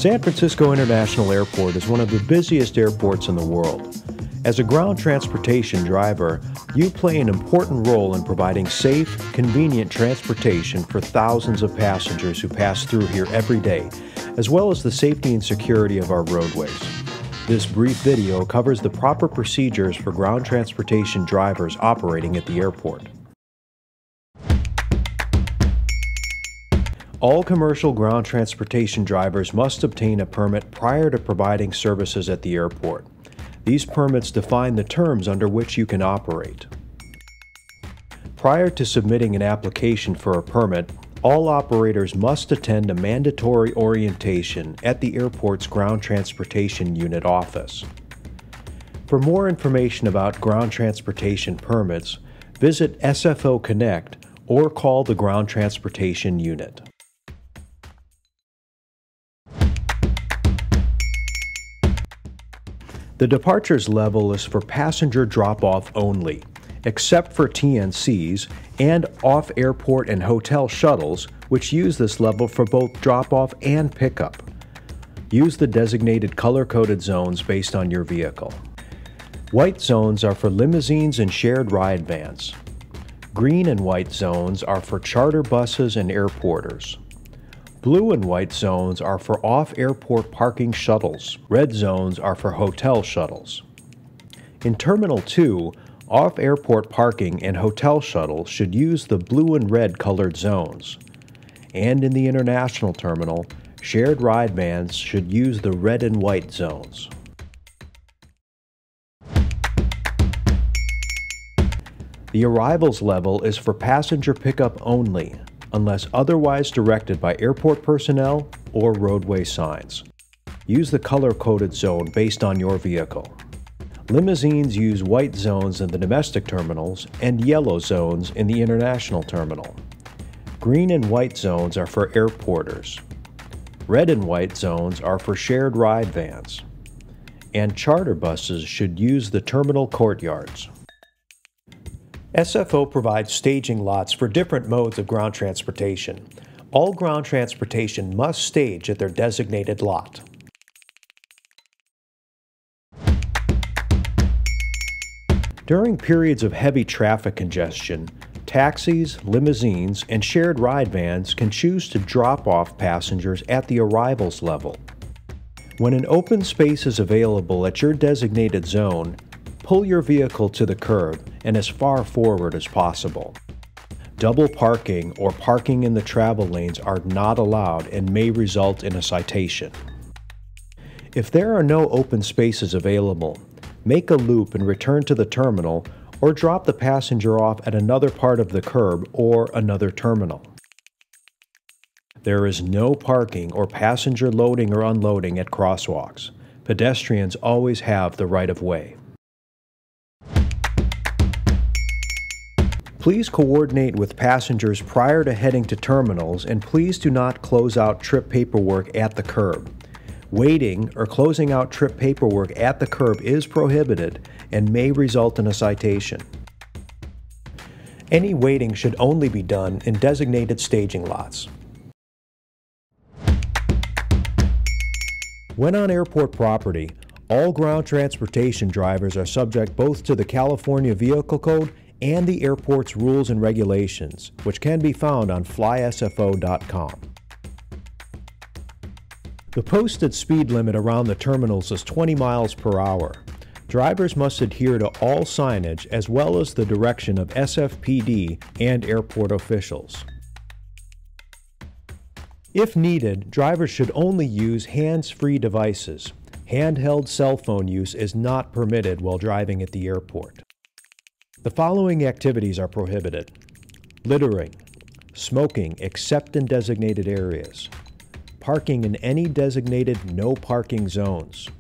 San Francisco International Airport is one of the busiest airports in the world. As a ground transportation driver, you play an important role in providing safe, convenient transportation for thousands of passengers who pass through here every day, as well as the safety and security of our roadways. This brief video covers the proper procedures for ground transportation drivers operating at the airport. All commercial ground transportation drivers must obtain a permit prior to providing services at the airport. These permits define the terms under which you can operate. Prior to submitting an application for a permit, all operators must attend a mandatory orientation at the airport's Ground Transportation Unit office. For more information about ground transportation permits, visit SFO Connect or call the Ground Transportation Unit. The departures level is for passenger drop-off only, except for TNCs and off-airport and hotel shuttles, which use this level for both drop-off and pickup. Use the designated color-coded zones based on your vehicle. White zones are for limousines and shared ride vans. Green and white zones are for charter buses and airporters. Blue and white zones are for off-airport parking shuttles. Red zones are for hotel shuttles. In Terminal 2, off-airport parking and hotel shuttles should use the blue and red colored zones. And in the International Terminal, shared ride vans should use the red and white zones. The arrivals level is for passenger pickup only, unless otherwise directed by airport personnel or roadway signs. Use the color-coded zone based on your vehicle. Limousines use white zones in the domestic terminals and yellow zones in the international terminal. Green and white zones are for airporters. Red and white zones are for shared ride vans. And charter buses should use the terminal courtyards. SFO provides staging lots for different modes of ground transportation. All ground transportation must stage at their designated lot. During periods of heavy traffic congestion, taxis, limousines, and shared ride vans can choose to drop off passengers at the arrivals level. When an open space is available at your designated zone, pull your vehicle to the curb and as far forward as possible. Double parking or parking in the travel lanes are not allowed and may result in a citation. If there are no open spaces available, make a loop and return to the terminal or drop the passenger off at another part of the curb or another terminal. There is no parking or passenger loading or unloading at crosswalks. Pedestrians always have the right of way. Please coordinate with passengers prior to heading to terminals, and please do not close out trip paperwork at the curb. Waiting or closing out trip paperwork at the curb is prohibited and may result in a citation. Any waiting should only be done in designated staging lots. When on airport property, all ground transportation drivers are subject both to the California Vehicle Code and the airport's rules and regulations, which can be found on flysfo.com. The posted speed limit around the terminals is 20 miles per hour. Drivers must adhere to all signage as well as the direction of SFPD and airport officials. If needed, drivers should only use hands-free devices. Handheld cell phone use is not permitted while driving at the airport. The following activities are prohibited: littering, smoking except in designated areas, parking in any designated no parking zones,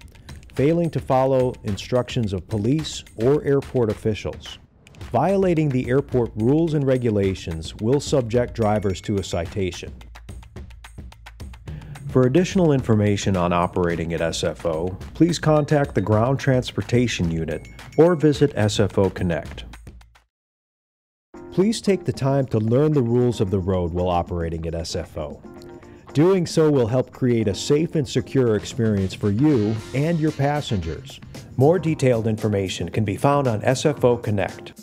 failing to follow instructions of police or airport officials. Violating the airport rules and regulations will subject drivers to a citation. For additional information on operating at SFO, please contact the Ground Transportation Unit or visit SFO Connect. Please take the time to learn the rules of the road while operating at SFO. Doing so will help create a safe and secure experience for you and your passengers. More detailed information can be found on SFO Connect.